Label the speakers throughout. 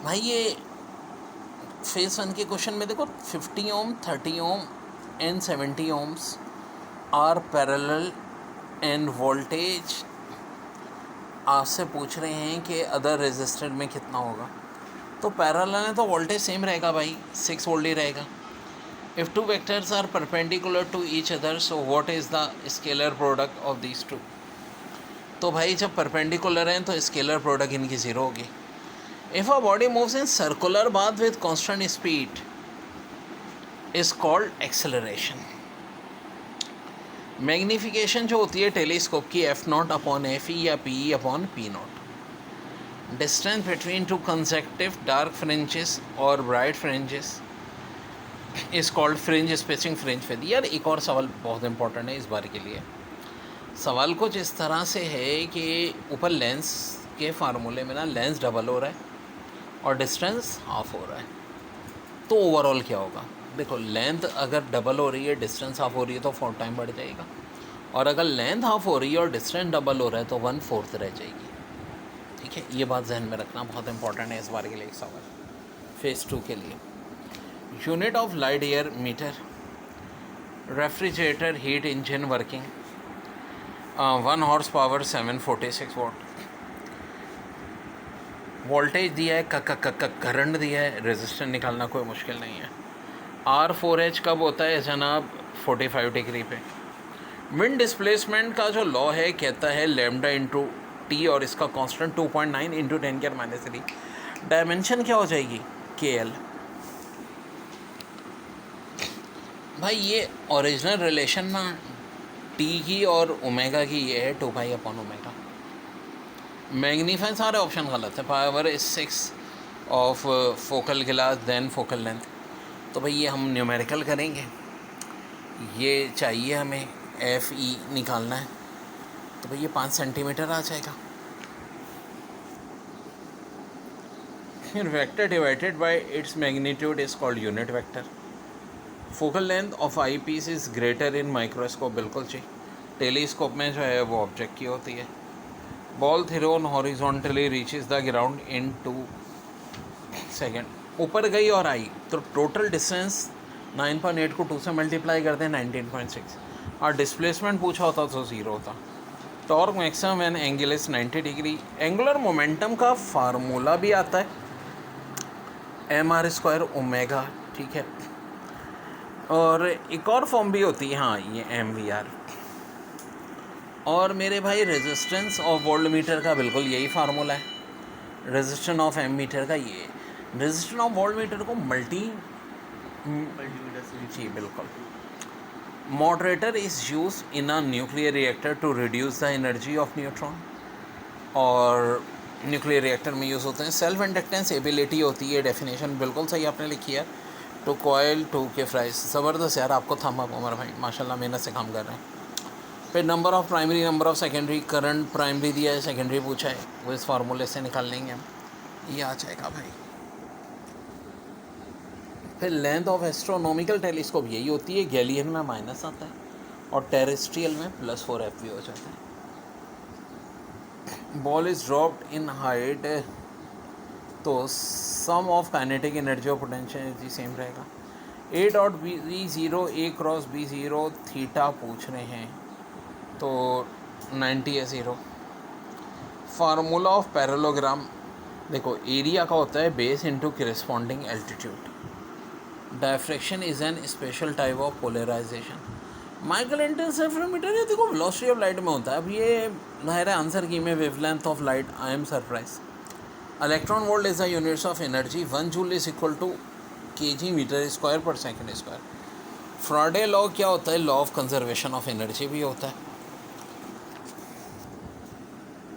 Speaker 1: भाई ये फेस 1 के क्वेश्चन में देखो 50 ohm, 30 ohm and 70 ohms are parallel and voltage आपसे पूछ रहे हैं कि अदर रेजिस्टर में कितना होगा। तो पैरेलल है तो वोल्टेज सेम रहेगा भाई, 6 वोल्ट ही रहेगा। If two vectors are perpendicular to each other so what is the scalar product of these two. तो भाई जब परपेंडिकुलर हैं तो स्केलर प्रोडक्ट इनकी ज़ीरो होगी। If a body moves in circular path with constant speed is called acceleration. Magnification जो होती है टेलीस्कोप की F0 अपॉन FE या PE upon P0। Distance between two consecutive dark fringes और bright fringes is called fringe spacing fringe with. यार एक और सवाल बहुत इंपॉर्टेंट है इस बार के लिए। सवाल कुछ इस तरह से है कि ऊपर लेंस के फार्मूले में ना लेंस डबल हो रहा है और डिस्टेंस हाफ हो रहा है, तो ओवरऑल क्या होगा। देखो लेंथ अगर डबल हो रही है, डिस्टेंस हाफ हो रही है तो 4 टाइम बढ़ जाएगा, और अगर लेंथ हाफ हो रही है और डिस्टेंस डबल हो रहा है तो 1/4 रह जाएगी। ठीक है, ये बात जहन में रखना बहुत इंपॉर्टेंट है इस बार के लिए एक सवाल फेज़ 2 के लिए। Unit of light year metre, refrigerator heat engine working, 1 horse power 746 watt. Voltage दिया है, करंट दिया है, रेजिस्टेंस निकालना कोई मुश्किल नहीं है। R4H कब होता है जनाब? 45 डिग्री पे। विंड डिस्प्लेसमेंट का जो लॉ है कहता है लैम्डा इंटू टी और इसका कांस्टेंट 2.9 इंटू 10⁻³ डायमेंशन क्या हो जाएगी? KL। भाई ये ओरिजिनल रिलेशन ना टी की और ओमेगा की ये है 2π/ओमेगा। मैग्नीफाई सारे ऑप्शन गलत है। Power is 6 of focal glass then focal length. तो भाई ये हम न्यूमेरिकल करेंगे, ये चाहिए हमें FE निकालना है, तो भाई ये 5 सेंटीमीटर आ जाएगा। फिर vector divided by its magnitude is called unit vector. Focal length of eyepiece is greater in microscope, बिल्कुल चाहिए। टेलीस्कोप में जो है वो ऑब्जेक्ट की होती है। Ball thrown horizontally reaches the ground in 2 second. ऊपर गई और आई तो टोटल डिस्टेंस 9.8 को 2 से मल्टीप्लाई करते हैं 19.6, और डिस्प्लेसमेंट पूछा होता तो 0 होता। Torque maximum and angle is 90 degree. Angular momentum का फार्मूला भी आता है mr² ओमेगा, ठीक है। और एक और फॉर्म भी होती है, हाँ, ये MVR। और मेरे भाई रेजिस्टेंस ऑफ वोल्ट मीटर का बिल्कुल यही फार्मूला है, रेजिस्टेंस ऑफ एम मीटर का ये। रेजिस्टेंस ऑफ वोल्ट मीटर को मल्टीमीटर से, जी बिल्कुल। Moderator is use in a nuclear reactor to reduce the energy of neutron, और न्यूक्लियर रिएक्टर में यूज़ होते हैं। सेल्फ इंडक्टेंस एबिलिटी होती है, डेफिनेशन बिल्कुल सही आपने लिखी है, टू कॉयल टू के फ्राइज। ज़बरदस्त यार, आपको थम अप उमर भाई, माशाल्लाह मेहनत से काम कर रहे हैं। फिर number of primary, number of secondary, current primary दिया है, सेकेंडरी पूछा है, वो इस फार्मूले से निकाल लेंगे हम, ये आ जाएगा भाई। फिर लेंथ ऑफ एस्ट्रोनॉमिकल टेलीस्कोप यही होती है, गैलियन में माइनस आता है और टेरेस्ट्रियल में +4 FV हो जाता है। Ball is dropped in height, तो सम ऑफ काइनेटिक एनर्जी और पोटेंशियल एनर्जी सेम रहेगा। A.B0 A×B0 थीटा पूछ रहे हैं, तो 90 है 0। फार्मूला ऑफ पैरेललोग्राम देखो, एरिया का होता है base into corresponding altitude. Diffraction is an special type of polarisation. Michael interferometer ये देखो वेलोसिटी ऑफ लाइट में होता है। अब ये ज़ाहिर है आंसर की में wavelength of light, I am surprise. Electron volt is the units of energy, 1 joule is equal to kg/m²/s²। Faraday law क्या होता है? Law of conservation of energy भी होता है,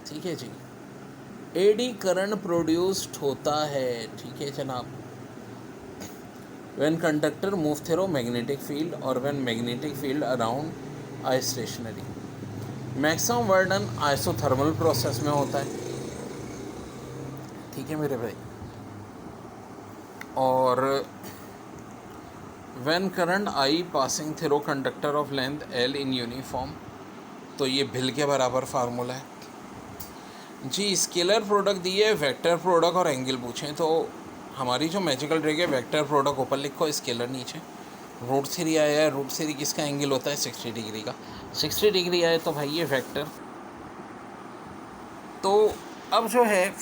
Speaker 1: ठीक है जी। एडी करंट प्रोड्यूस्ड होता है, ठीक है जनाब, when conductor move through magnetic field और when magnetic field around I stationary. Maximum work done isothermal process में होता है, ठीक है मेरे भाई। और when current I passing through conductor of length L in uniform, तो ये भिल के बराबर फार्मूला है। जी स्केलर प्रोडक्ट दिए, वेक्टर प्रोडक्ट और एंगल पूछें तो हमारी जो मैजिकल ट्रिक है, वेक्टर प्रोडक्ट ऊपर लिखो, स्केलर नीचे। रूट 3 आया है, रूट 3 किसका एंगल होता है 60 डिग्री का, 60 डिग्री आया तो भाई ये वेक्टर। तो अब जो है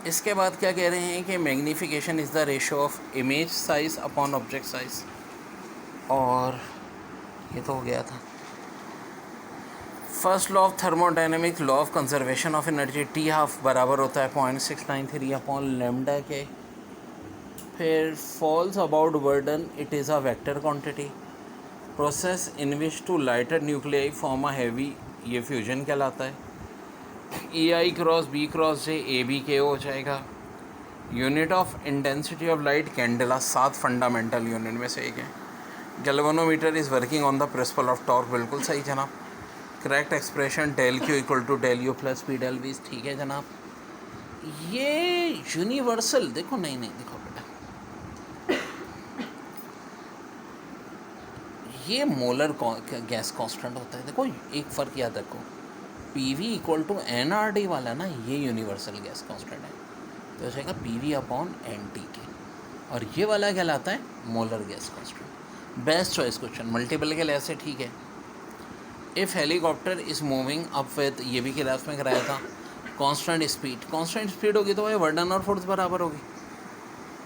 Speaker 1: इसके बाद क्या कह रहे हैं कि magnification is the ratio of image size upon object size, और ये तो हो गया था। First law of thermodynamic, law of conservation of energy, T half बराबर होता है 0.693 अपॉन लेमडा के। फिर false about burden, it is a vector quantity. Process in which two lighter nuclei form a heavy, ये फ्यूजन कहलाता है। A I cross B cross J, A B के हो जाएगा। Unit of intensity of light candela, 7 fundamental unit में से एक है। Galvanometer is working on the principle of torque, बिल्कुल सही जनाब। Correct expression del Q equal to del U plus P del V, ठीक है जनाब। ये यूनिवर्सल देखो, नहीं देखो बेटा, ये मोलर गैस कांस्टेंट होता है। देखो एक फ़र्क याद रखो, P V equal to N R D वाला ना, ये यूनिवर्सल गैस कांस्टेंट है, तो हो जाएगा P V upon N T के। और ये वाला कहलाता है molar gas constant. Best choice question, multiple के लिहाज से ठीक है। If helicopter is moving up with, ये भी क्लास में कराया था, कांस्टेंट स्पीड होगी तो भाई वर्डन और फोर्स बराबर होगी।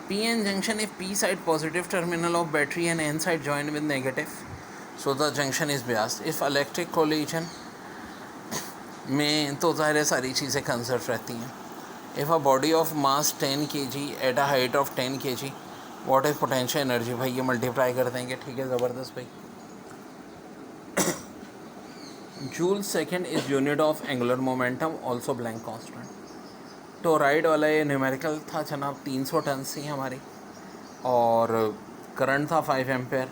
Speaker 1: P N junction, if P side positive terminal of battery and N side join with negative, so the junction is biased. If electric collision में तो ज़ाहिर सारी चीज़ें कंजर्व रहती हैं। If a body of mass 10 kg at a height of 10 kg, what is potential energy, भाई ये multiply कर देंगे, ठीक है, ज़बरदस्त भाई। Joule second is unit of angular momentum, also blank constant. Toroid वाला ये न्यूमेरिकल था जनाब, 300 टन थी हमारी, और करंट था 5 एम्पेयर,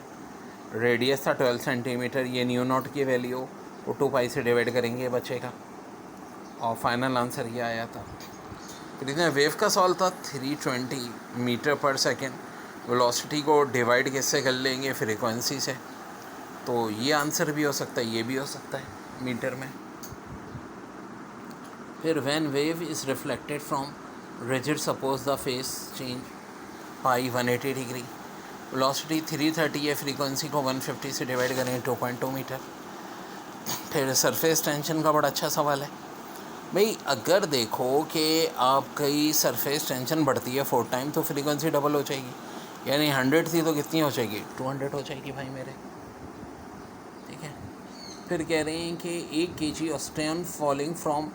Speaker 1: रेडियस था 12 सेंटीमीटर। ये न्यू नॉट की वैल्यू वो 2 पाई से डिवाइड करेंगे बचेगा, और फाइनल आंसर ये आया था। तो इसमें वेव का सवाल था 320 मीटर पर सेकेंड, वेलोसिटी को डिवाइड कैसे कर लेंगे फ्रीक्वेंसी से, तो ये आंसर भी हो सकता है, ये भी हो सकता है मीटर में। फिर when wave is reflected from rigid, suppose the face change pi 180 degree, velocity 330 है, फ्रीक्वेंसी को 150 से डिवाइड करें 2.2 मीटर। फिर सरफेस टेंशन का बड़ा अच्छा सवाल है भाई, अगर देखो कि आपकी सरफेस टेंशन बढ़ती है 4 टाइम तो फ्रीक्वेंसी डबल हो जाएगी, यानी 100 थी तो कितनी हो जाएगी, 200 हो जाएगी भाई मेरे, ठीक है। फिर कह रहे हैं कि 1 kg of stone falling from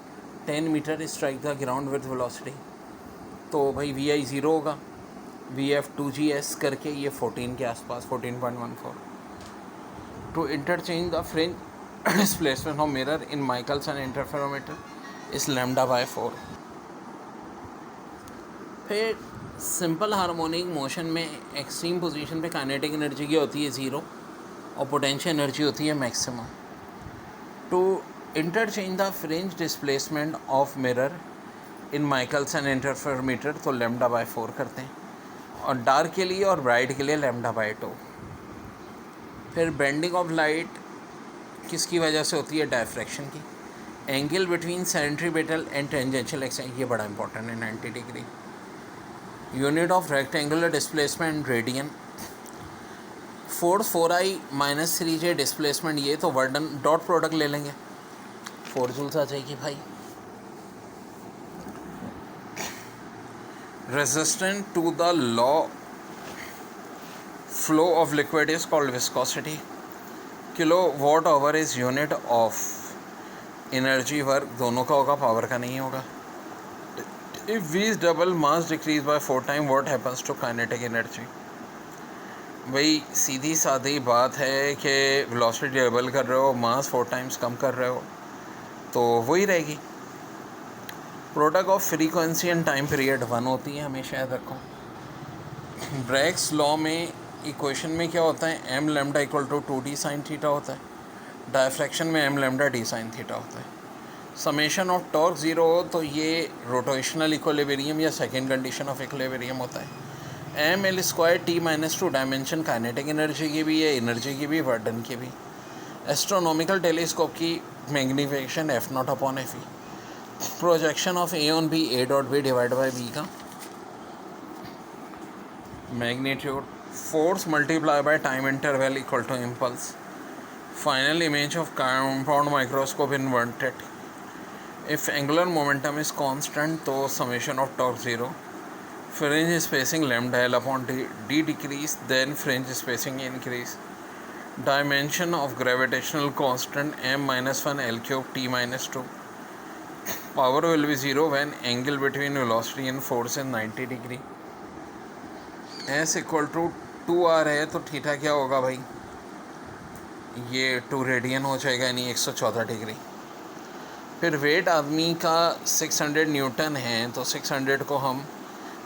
Speaker 1: 10 metre strike the ground with velocity, तो भाई वी आई 0 होगा, वी एफ 2GS करके ये 14 के आसपास, 14.14। To interchange the fringe displacement of mirror in Michelson interferometer is lambda by 4। फिर सिंपल हार्मोनिक मोशन में extreme position पे काइनेटिक एनर्जी की होती है 0 और पोटेंशियल एनर्जी होती है maximum. To interchange the fringe displacement of mirror in Michelson interferometer, तो लैम्डा बाय 4 करते हैं, और डार्क के लिए और ब्राइट के लिए लैम्डा बाय 2। फिर बेंडिंग ऑफ लाइट किसकी वजह से होती है, डायफ्रैक्शन की। Angle between centripetal and tangential axis, ये बड़ा इंपॉर्टेंट है, 90 degree. Unit of rectangular displacement radian. Force 4i - 3j displacement, ये तो वर्डन डॉट प्रोडक्ट ले लेंगे, 4 जूल्स आ जाएगी भाई। Resistant to the law flow of liquid is called viscosity. Kilo watt hour is unit of energy work, दोनों का होगा, पावर का नहीं होगा। If V is double mass decrease by 4 time, what happens to kinetic energy. भाई सीधी सादी बात है कि वेलोसिटी डबल कर रहे हो, मास 4 टाइम्स कम कर रहे हो, तो वही रहेगी। Product of frequency and time period 1 होती है, हमेशा याद रखो। ब्रैग्स लॉ में इक्वेशन में क्या होता है, M lambda equal to 2d sine theta होता है, डायफ्रैक्शन में M lambda D sine theta होता है। समेशन ऑफ टॉर्क 0 हो तो ये रोटेशनल इक्विलिब्रियम या सेकेंड कंडीशन ऑफ इक्विलिब्रियम होता है। M L square T -2 dimension kinetic energy की भी है, एनर्जी की भी, वर्डन की भी। एस्ट्रोनॉमिकल टेलीस्कोप की magnification f0/fe। Projection of A on B, A dot B divide by B का magnitude, force multiply by time interval equal to impulse, final image of compound microscope inverted, if angular momentum is constant तो summation of torque zero, fringe spacing lambda L upon D decrease then fringe spacing increase, dimension of gravitational constant m-1 L cube t-2, power will be 0 when angle between velocity and force is 90 degree, s equal to 2r है तो theta क्या होगा भाई, ये 2 radian हो जाएगा यानी 114 degree. फिर वेट आदमी का 600 न्यूटन है तो 600 को हम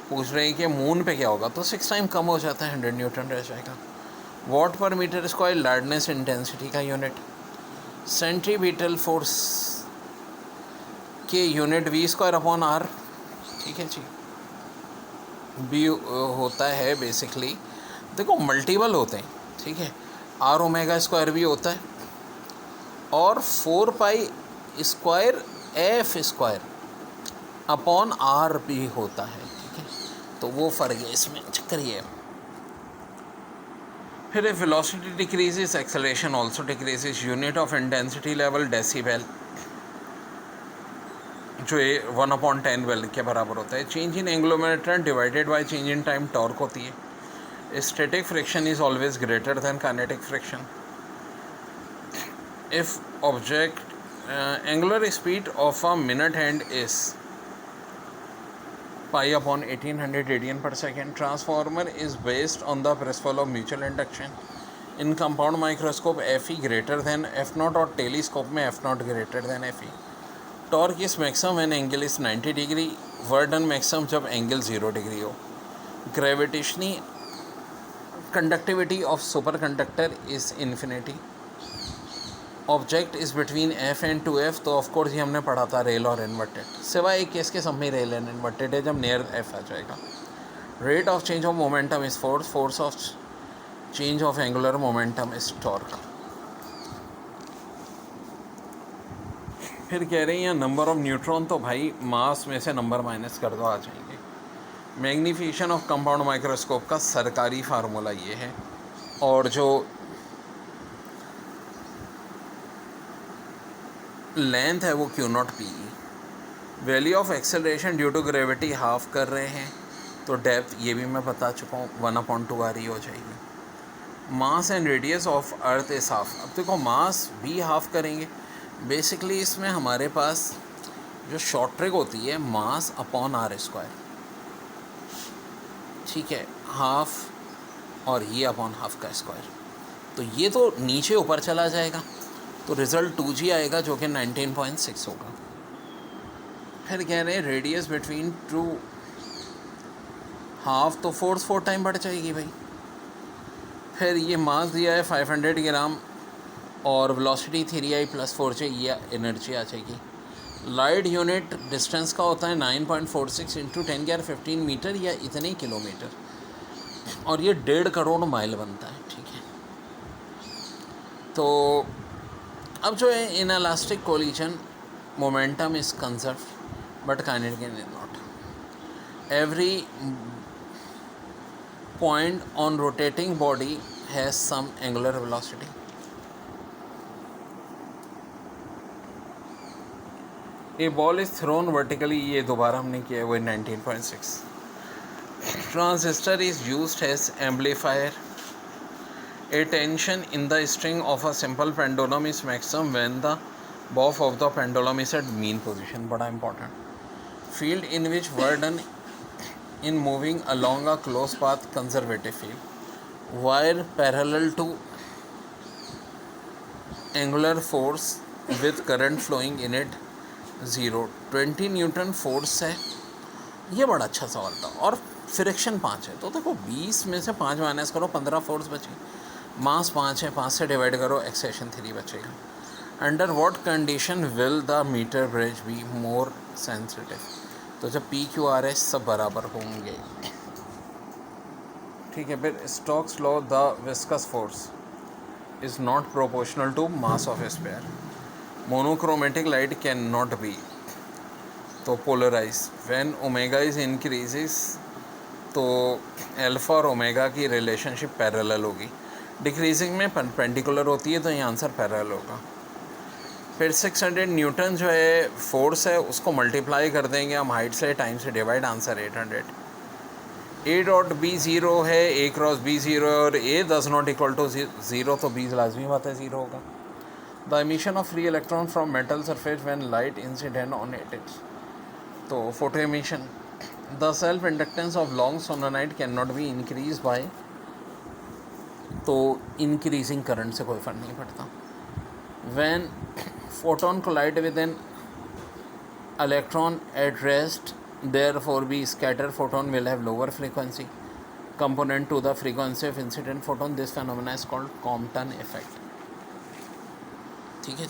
Speaker 1: पूछ रहे हैं कि मून पे क्या होगा, तो 6 टाइम कम हो जाता है, 100 न्यूटन रह जाएगा। Watt per metre square loudness intensity का यूनिट, सेंट्रीपिटल फोर्स के unit V square upon R, ठीक है जी। बी होता है बेसिकली, देखो मल्टीपल होते हैं, ठीक है, आर ओमेगा स्क्वायर भी होता है और 4 pi square F square upon R भी होता है, ठीक है, तो वो फ़र्क है इसमें, चक्कर ये है। फिर velocity decreases acceleration also decreases, unit of intensity level decibel जो 1/10 वेल के बराबर होता है, change in angular momentum divided by change in time torque होती है, static friction is always greater than kinetic friction, if object angular speed of a minute hand is pi upon 1800 radian per second, transformer is based on the principle of mutual induction, in compound microscope Fe greater than F0 और telescope में F0 greater than Fe, torque is maximum when angle is 90 degree, work done maximum जब angle 0 degree हो, gravitational conductivity of super conductor is infinity, object is between F and 2f, तो of course ये हमने पढ़ा था rail और inverted, सिवाय एक केस के सब में रेल एंड इन्वर्टेड है जब नियर एफ आ जाएगा। Rate of change of momentum is force, force of change of angular momentum is torque. फिर कह रहे हैं नंबर ऑफ न्यूट्रॉन, तो भाई मास में से नंबर माइनस कर दो, आ जाएंगे। मैग्नीफिकेशन ऑफ कंपाउंड माइक्रोस्कोप का सरकारी फार्मूला ये है, और जो लेंथ है वो Q not P, value of acceleration due to gravity half कर रहे हैं तो डेप्थ ये भी मैं बता चुका हूँ 1/2r ही हो जाएगी। Mass and radius of earth is half, अब देखो मास भी हाफ करेंगे, बेसिकली इसमें हमारे पास जो शॉर्ट ट्रिक होती है मास अपॉन आर स्क्वायर, ठीक है, हाफ और ये अपॉन हाफ का स्क्वायर, तो ये तो नीचे ऊपर चला जाएगा तो रिज़ल्ट 2g आएगा जो कि 19.6 होगा। फिर कह रहे हैं रेडियस बिटवीन टू हाफ, तो फोर्स 4 टाइम बढ़ जाएगी भाई। फिर ये मास दिया है 500 ग्राम और वेलोसिटी 3i + 4j, ये एनर्जी आ जाएगी। लाइट यूनिट डिस्टेंस का होता है 9.46 × 10⁻15 मीटर या इतने किलोमीटर, और ये 1.5 करोड़ माइल बनता है, ठीक है। तो अब जो है inelastic collision momentum is conserved but kinetic is not, every point on rotating body has some angular velocity. A ball is thrown vertically, ये दोबारा हमने किया है, वो 19.6। Transistor is used as amplifier, a tension in the string of a simple pendulum is maximum when the bow of the pendulum is at mean position, बड़ा important। field in which work done in moving along a closed path, conservative field, wire parallel to angular force with current flowing in it 0, 20 Newton force है, ये बड़ा अच्छा सवाल था, और friction 5 है, तो देखो 20 में से 5 माइनस करो 15 फोर्स बचे, मास 5 है, 5 से डिवाइड करो एक्सेशन 3 बचेगा। Under what condition will the metre bridge be more sensitive, तो जब पी क्यू आर एस सब बराबर होंगे, ठीक है। फिर Stokes law, the viscous force is not proportional to mass of sphere, monochromatic light can not be तो polarise when omega is increases तो अल्फ़ा और ओमेगा की रिलेशनशिप पैरेलल होगी, डिक्रीजिंग में परपेंडिकुलर होती है, तो ये आंसर पैरेलल होगा। फिर 600 न्यूटन जो है फोर्स है उसको मल्टीप्लाई कर देंगे हम हाइट से, टाइम से divide, answer 800। A dot B zero है, ए क्रॉस बी ज़ीरो है और A does not equal to zero, तो बी लाजमी बात है ज़ीरो होगा। The emission of free electron from metal surface when light incident on it is, तो photo emission. The self inductance of long solenoid can not be increase by, तो increasing current से कोई फ़र्क नहीं पड़ता। When photon collide with an electron at rest, therefore be scattered photon will have lower frequency component to the frequency of incident photon. This phenomena is called Compton effect. ठीक है।